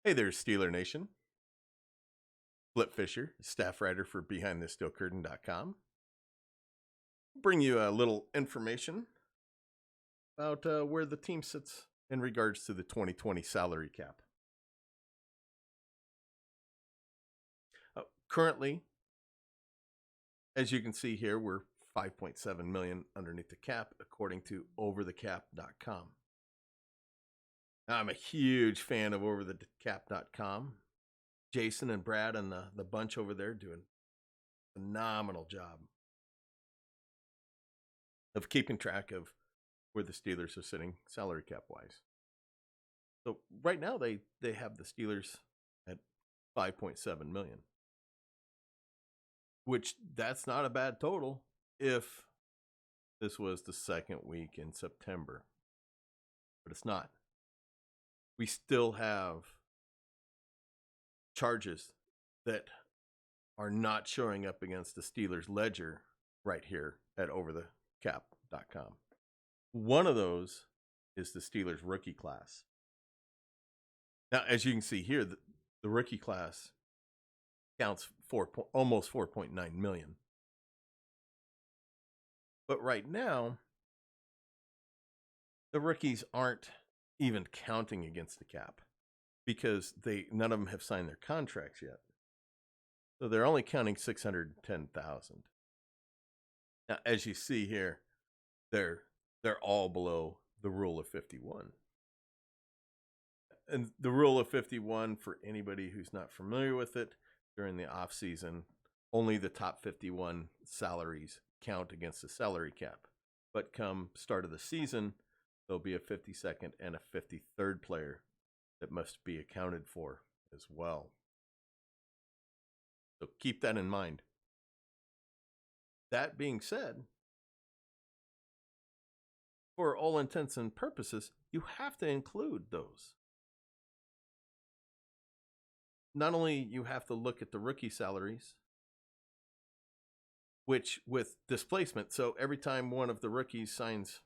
Hey there, Steeler Nation. Flip Fisher, staff writer for BehindTheSteelCurtain.com. Bring you a little information about where the team sits in regards to the 2020 salary cap. Currently, as you can see here, we're $5.7 million underneath the cap, according to overthecap.com. Now, I'm a huge fan of overthecap.com. Jason and Brad and the bunch over there doing a phenomenal job of keeping track of where the Steelers are sitting salary cap wise. So right now they have the Steelers at $5.7 million, which that's not a bad total if this was the second week in September, but it's not. We still have charges that are not showing up against the Steelers ledger right here at overthecap.com. One of those is the Steelers rookie class. Now, as you can see here, the rookie class counts almost 4.9 million. But right now, the rookies aren't even counting against the cap because none of them have signed their contracts yet. So they're only counting 610,000. Now, as you see here, they're all below the rule of 51. And the rule of 51, for anybody who's not familiar with it, during the offseason, only the top 51 salaries count against the salary cap. But come start of the season, there'll be a 52nd and a 53rd player that must be accounted for as well. So keep that in mind. That being said, for all intents and purposes, you have to include those. Not only you have to look at the rookie salaries, which with displacement, so every time one of the rookies signs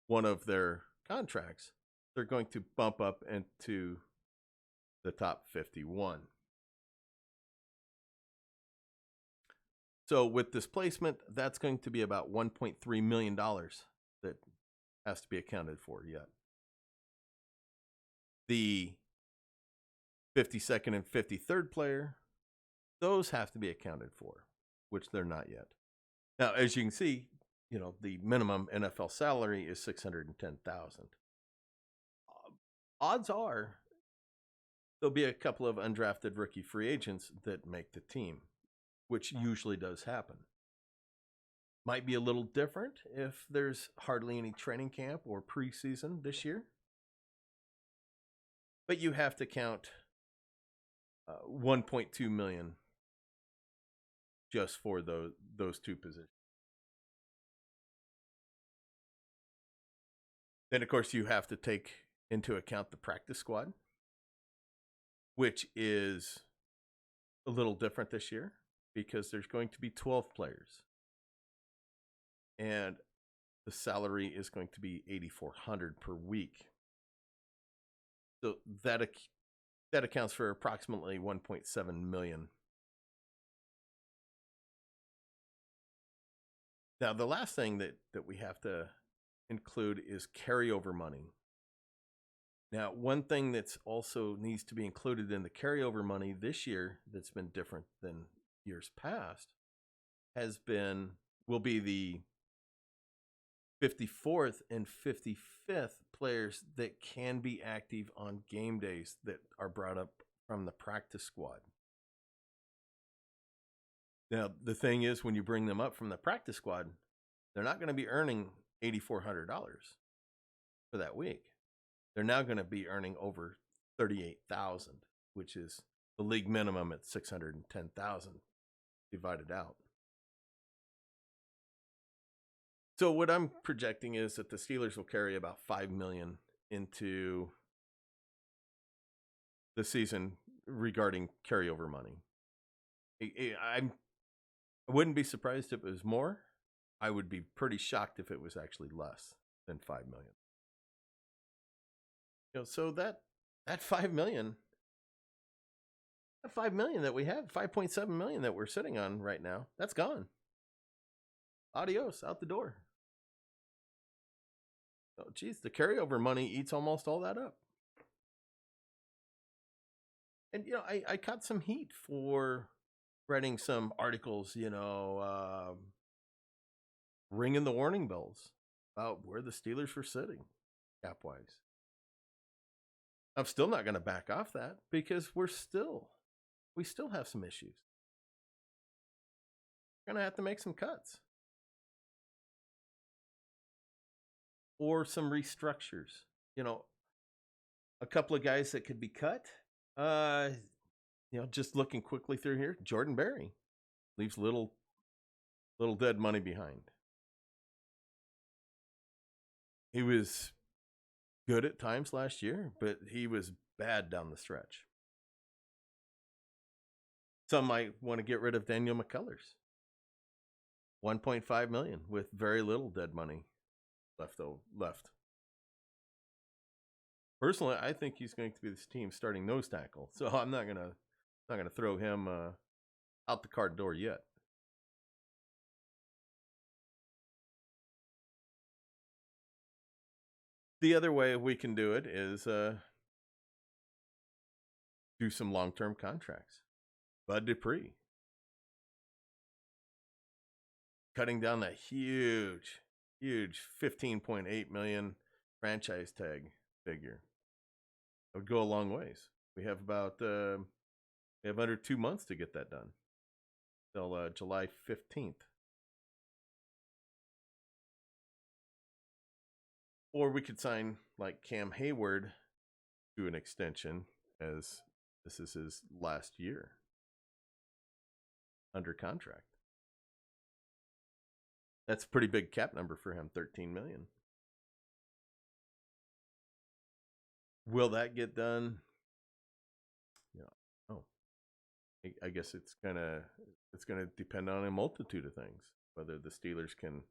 one of their contracts, they're going to bump up into the top 51. So with displacement, that's going to be about $1.3 million that has to be accounted for yet. The 52nd and 53rd player, those have to be accounted for, which they're not yet. Now, as you can see, the minimum NFL salary is $610,000. Odds are there'll be a couple of undrafted rookie free agents that make the team, which usually does happen. Might be a little different if there's hardly any training camp or preseason this year. But you have to count 1.2 million just for those two positions. Then, of course, you have to take into account the practice squad, which is a little different this year because there's going to be 12 players. And the salary is going to be $8,400 per week. So that accounts for approximately $1.7 million. Now, the last thing that we have to include is carryover money. Now, one thing that's also needs to be included in the carryover money this year that's been different than years past will be the 54th and 55th players that can be active on game days that are brought up from the practice squad. Now, the thing is, when you bring them up from the practice squad, they're not going to be earning $8,400 for that week. They're now going to be earning over $38,000, which is the league minimum at $610,000 divided out. So what I'm projecting is that the Steelers will carry about $5 million into the season regarding carryover money. I wouldn't be surprised if it was more. I would be pretty shocked if it was actually less than $5 million. So that that 5 million, that 5 million that we had, 5.7 million that we're sitting on right now, that's gone. Adios, out the door. Oh, geez, the carryover money eats almost all that up. And, I caught some heat for writing some articles, ringing the warning bells about where the Steelers were sitting cap-wise. I'm still not going to back off that because we still have some issues. We're going to have to make some cuts. Or some restructures. A couple of guys that could be cut. Just looking quickly through here, Jordan Berry leaves little dead money behind. He was good at times last year, but he was bad down the stretch. Some might want to get rid of Daniel McCullers. $1.5 million with very little dead money left. Personally, I think he's going to be this team's starting nose tackle, so I'm not gonna throw him out the car door yet. The other way we can do it is do some long-term contracts. Bud Dupree. Cutting down that huge $15.8 million franchise tag figure. That would go a long ways. We have under 2 months to get that done. Till July 15th. Or we could sign like Cam Hayward to an extension, as this is his last year under contract. That's a pretty big cap number for him, $13 million. Will that get done? I guess it's gonna depend on a multitude of things. Whether the Steelers can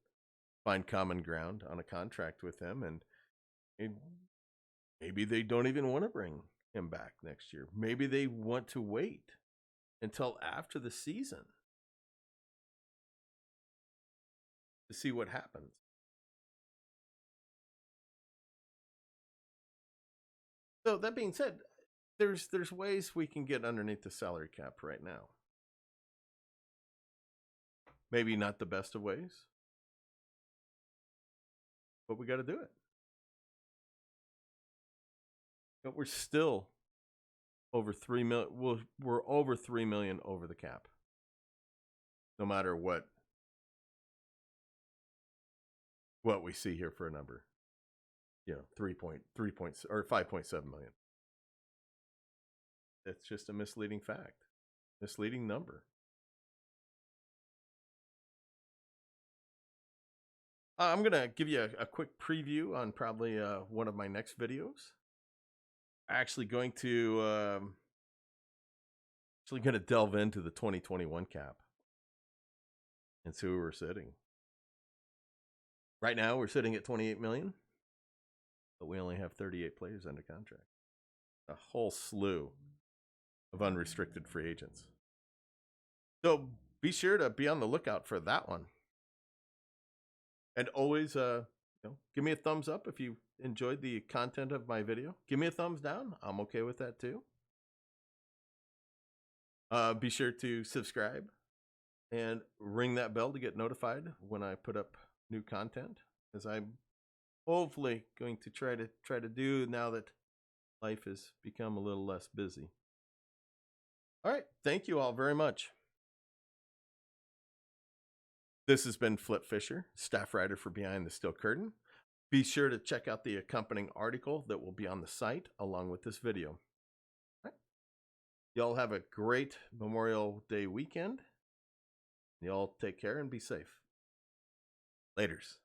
find common ground on a contract with him, and maybe they don't even want to bring him back next year. Maybe they want to wait until after the season to see what happens. So that being said, there's ways we can get underneath the salary cap right now. Maybe not the best of ways, but we got to do it. But we're still over 3 million. We're over 3 million over the cap. No matter what we see here for a number. 3.3 or 5.7 million. That's just a misleading fact. Misleading number. I'm going to give you a quick preview on probably one of my next videos. Actually going to delve into the 2021 cap and see where we're sitting. Right now, we're sitting at 28 million, but we only have 38 players under contract. A whole slew of unrestricted free agents. So be sure to be on the lookout for that one. And always, give me a thumbs up if you enjoyed the content of my video. Give me a thumbs down. I'm okay with that too. Be sure to subscribe and ring that bell to get notified when I put up new content, as I'm hopefully going to try to do now that life has become a little less busy. All right. Thank you all very much. This has been Flip Fisher, staff writer for Behind the Steel Curtain. Be sure to check out the accompanying article that will be on the site along with this video. All right. Y'all have a great Memorial Day weekend. Y'all take care and be safe. Laters.